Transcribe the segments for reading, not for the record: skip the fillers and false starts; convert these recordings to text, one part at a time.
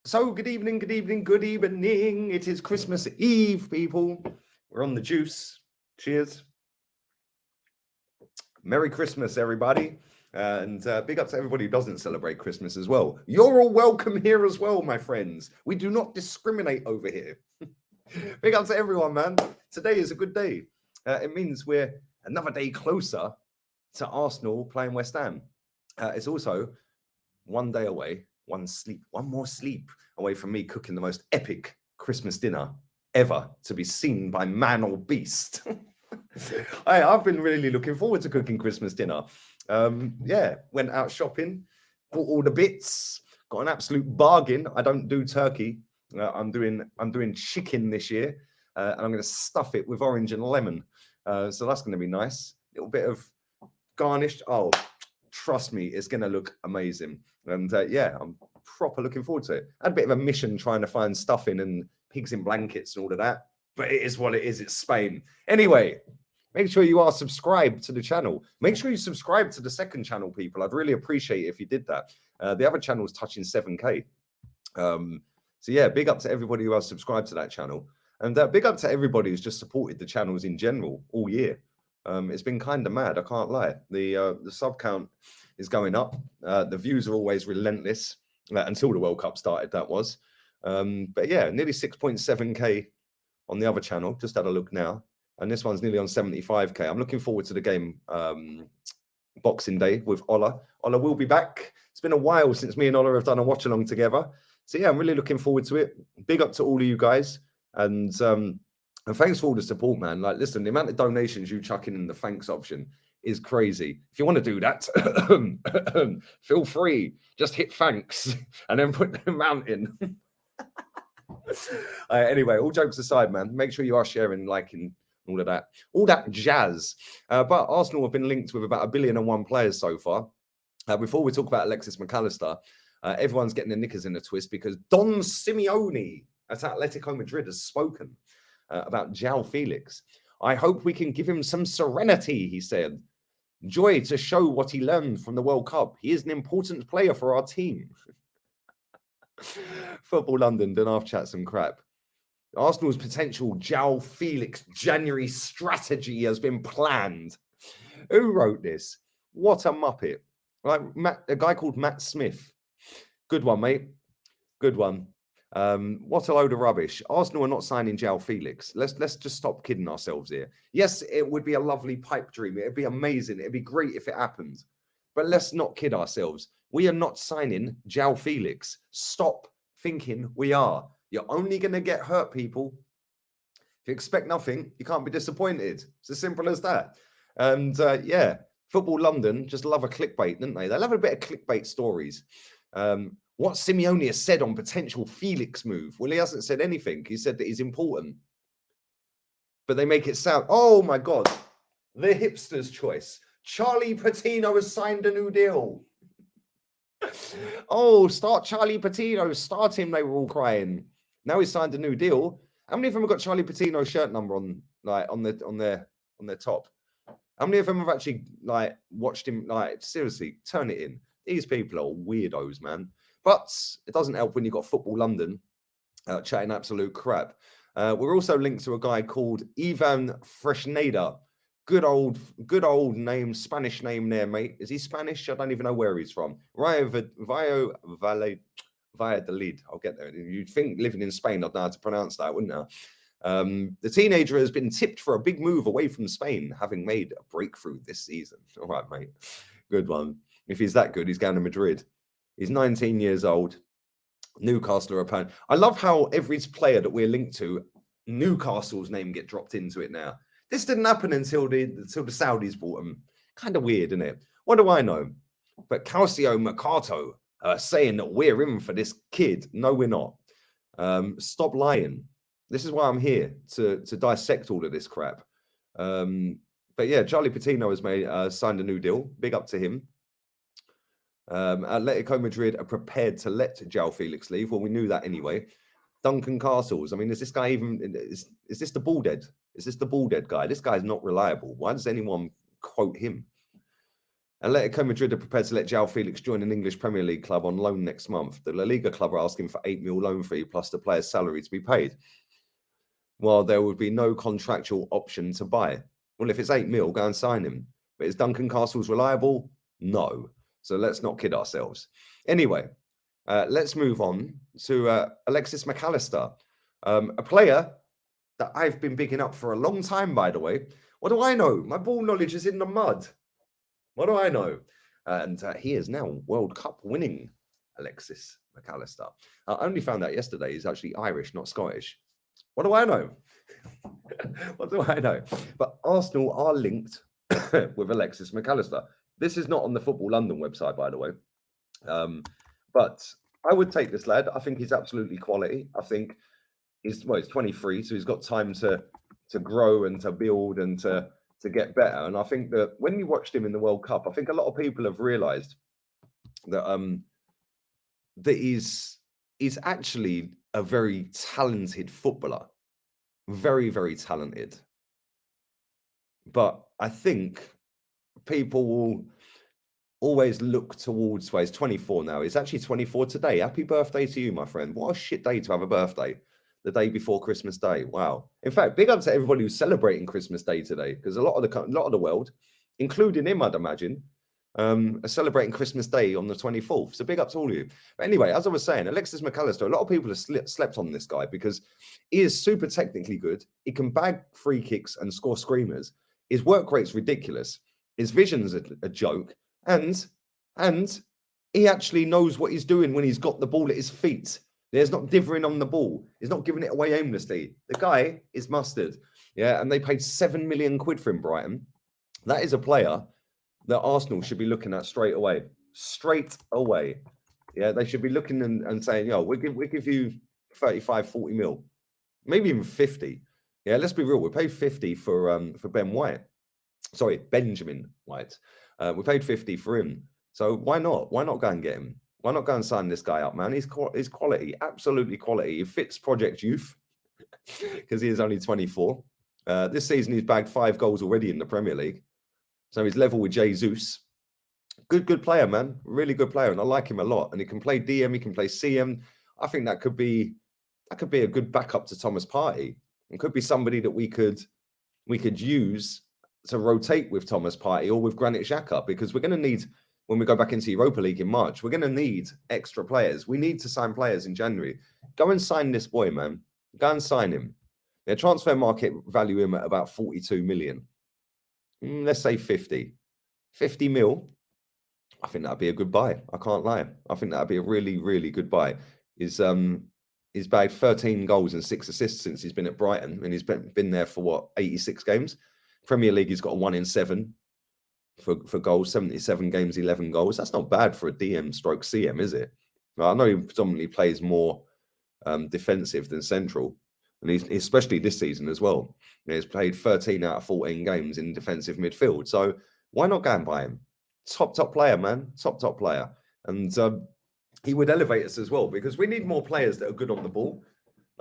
So good evening, good evening, good evening. It is Christmas Eve, people. We're on the juice. Cheers. Merry Christmas, everybody. And big up to everybody who doesn't celebrate Christmas as well. You're all welcome here as well, my friends. We do not discriminate over here. Big up to everyone, man. Today is a good day. It means we're another day closer to Arsenal playing West Ham. It's also one day away, one more sleep away from me cooking the most epic Christmas dinner ever to be seen by man or beast. I've been really looking forward to cooking Christmas dinner. Went out shopping, bought all the bits, got an absolute bargain. I don't do turkey. I'm doing chicken this year, and I'm going to stuff it with orange and lemon. So that's going to be nice. A little bit of garnished. Oh, trust me, it's going to look amazing. And I'm proper looking forward to it. I had a bit of a mission trying to find stuffing and pigs in blankets and all of that, but it is what it is. It's Spain. Anyway, make sure you are subscribed to the channel. Make sure you subscribe to the second channel, people. I'd really appreciate it if you did that. The other channel is touching 7K. Big up to everybody who has subscribed to that channel. And big up to everybody who's just supported the channels in general all year. It's been kind of mad, I can't lie. The sub count is going up. The views are always relentless until the World Cup started, that was. Nearly 6.7K on the other channel. Just had a look now. And this one's nearly on 75K. I'm looking forward to the game Boxing Day with Ola. Ola will be back. It's been a while since me and Ola have done a watch along together. So yeah, I'm really looking forward to it. Big up to all of you guys. And thanks for all the support, man. Like, listen, the amount of donations you chuck in the thanks option is crazy. If you want to do that, feel free. Just hit thanks and then put the amount in. Anyway, all jokes aside, man, make sure you are sharing, liking, all of that jazz. But Arsenal have been linked with about 1 billion and one players so far. Before we talk about Alexis Mac Allister, everyone's getting their knickers in a twist because Don Simeone at Atletico Madrid has spoken about Joao Felix. I hope we can give him some serenity, he said. Joy to show what he learned from the World Cup. He is an important player for our team. Football London, don't half chat some crap. Arsenal's potential Joao Felix January strategy has been planned. Who wrote this? What a muppet. Like a guy called Matt Smith. Good one, mate. Good one. What a load of rubbish. Arsenal are not signing Joao Felix. Let's just stop kidding ourselves here. Yes, it would be a lovely pipe dream. It'd be amazing. It'd be great if it happened. But let's not kid ourselves. We are not signing Joao Felix. Stop thinking we are. You're only going to get hurt, people. If you expect nothing, you can't be disappointed. It's as simple as that. And Football London just love a clickbait, don't they? They love a bit of clickbait stories. What Simeone has said on potential Felix move. Well, he hasn't said anything. He said that he's important. But they make it sound, oh my God, the hipster's choice. Charlie Patino has signed a new deal. Oh, start Charlie Patino. Start him, they were all crying. Now he's signed a new deal. How many of them have got Charlie Patino's shirt number on their top? How many of them have actually watched him? Seriously, turn it in. These people are weirdos, man. But it doesn't help when you've got Football London chatting absolute crap. We're also linked to a guy called Ivan Fresneda. Good old name, Spanish name there, mate. Is he Spanish? I don't even know where he's from. Valladolid. I'll get there. You'd think living in Spain, I'd know how to pronounce that, wouldn't I? The teenager has been tipped for a big move away from Spain, having made a breakthrough this season. All right, mate. Good one. If he's that good, he's going to Madrid. He's 19 years old. Newcastle are opponent. I love how every player that we're linked to, Newcastle's name get dropped into it now. This didn't happen until the Saudis bought him. Kind of weird, isn't it? What do I know? But Calcio Mercato saying that we're in for this kid. No, we're not. Stop lying. This is why I'm here, to dissect all of this crap. But yeah, Charlie Patino has signed a new deal. Big up to him. Atletico Madrid are prepared to let Joao Felix leave. Well, we knew that anyway. Duncan Castles. I mean, is this guy even... Is this the bald head? Is this the bald head guy? This guy's not reliable. Why does anyone quote him? Atletico Madrid are prepared to let Joao Felix join an English Premier League club on loan next month. The La Liga club are asking for 8 mil loan fee plus the player's salary to be paid, while there would be no contractual option to buy. Well, if it's 8 mil, go and sign him. But is Duncan Castles reliable? No. So let's not kid ourselves. Anyway, let's move on to Alexis Mac Allister, a player that I've been bigging up for a long time, by the way. What do I know? My ball knowledge is in the mud. What do I know? And he is now World Cup winning Alexis Mac Allister. I only found out yesterday he's actually Irish, not Scottish. What do I know? What do I know? But Arsenal are linked with Alexis Mac Allister. This is not on the Football London website, by the way. But I would take this lad. I think he's absolutely quality. I think he's 23, so he's got time to grow and to build and to get better. And I think that when you watched him in the World Cup, I think a lot of people have realised that that he's actually a very talented footballer, very, very talented. But I think people will always look towards, well, he's 24 now. He's actually 24 today. Happy birthday to you, my friend. What a shit day to have a birthday. The day before Christmas Day. Wow. In fact, big up to everybody who's celebrating Christmas Day today, because a lot of the world, including him, I'd imagine, are celebrating Christmas Day on the 24th. So big up to all of you. But anyway, as I was saying, Alexis Mac Allister, a lot of people have slept on this guy because he is super technically good. He can bag free kicks and score screamers. His work rate's ridiculous. His vision's a joke. And he actually knows what he's doing when he's got the ball at his feet. There's not dithering on the ball. He's not giving it away aimlessly. The guy is mustard. Yeah, and they paid 7 million quid for him, Brighton. That is a player that Arsenal should be looking at straight away. Straight away. Yeah, they should be looking and saying, yo, we give you 35, 40 mil. Maybe even 50. Yeah, let's be real. We paid 50 for Benjamin White. We paid 50 for him. So why not? Why not go and get him? Why not go and sign this guy up, man? He's quality, absolutely quality. He fits Project Youth because he is only 24. This season, he's bagged 5 goals already in the Premier League. So he's level with Jesus. Good player, man. Really good player. And I like him a lot. And he can play DM, he can play CM. I think that could be a good backup to Thomas Partey. It could be somebody that we could use to rotate with Thomas Partey or with Granit Xhaka, because we're going to need, when we go back into Europa League in March, we're going to need extra players. We need to sign players in January. Go and sign this boy, man. Go and sign him. Their transfer market value him at about 42 million. Let's say 50 mil. I think that'd be a good buy. I can't lie. I think that'd be a really, really good buy. He's bagged 13 goals and 6 assists since he's been at Brighton, and he's been there for 86 games. Premier League, he's got a 1 in 7 for goals, 77 games, 11 goals. That's not bad for a DM stroke CM, is it? Well, I know he predominantly plays more defensive than central, and he's especially this season as well. He's played 13 out of 14 games in defensive midfield. So why not go and buy him? Top player, man. Top player. And he would elevate us as well, because we need more players that are good on the ball.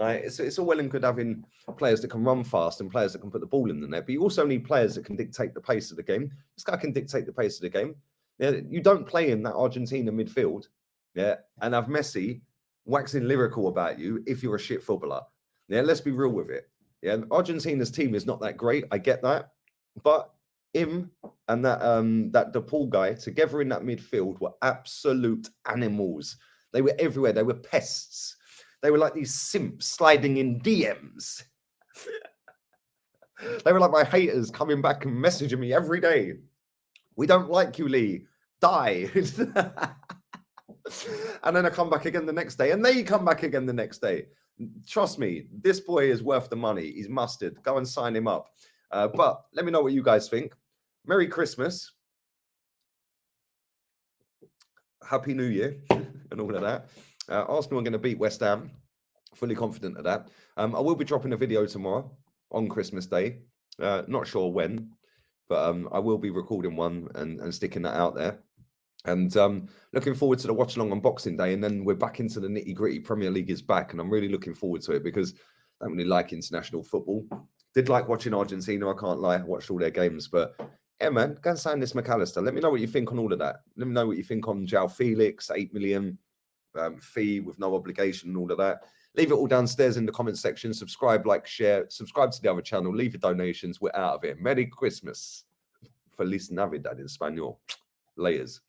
It's all well and good having players that can run fast and players that can put the ball in the net, but you also need players that can dictate the pace of the game. This guy can dictate the pace of the game. Yeah, you don't play in that Argentina midfield, yeah, and have Messi waxing lyrical about you if you're a shit footballer. Yeah, let's be real with it. Yeah, Argentina's team is not that great. I get that, but him and that DePaul guy together in that midfield were absolute animals. They were everywhere. They were pests. They were like these simps sliding in DMs. They were like my haters coming back and messaging me every day. We don't like you, Lee. Die. And then I come back again the next day, and they come back again the next day. Trust me, this boy is worth the money. He's mustard. Go and sign him up. But let me know what you guys think. Merry Christmas. Happy New Year and all of that. Arsenal are going to beat West Ham. Fully confident of that. I will be dropping a video tomorrow on Christmas Day. Not sure when, but I will be recording one and sticking that out there. And looking forward to the watch along on Boxing Day. And then we're back into the nitty gritty. Premier League is back. And I'm really looking forward to it because I don't really like international football. Did like watching Argentina. I can't lie. I watched all their games. But Yeah, man, go and sign this Mac Allister. Let me know what you think on all of that. Let me know what you think on Joao Felix, 8 million fee with no obligation and all of that. Leave it all downstairs in the comment section. Subscribe, like, share. Subscribe to the other channel. Leave your donations. We're out of here. Merry Christmas. Feliz Navidad in Spanish. Layers.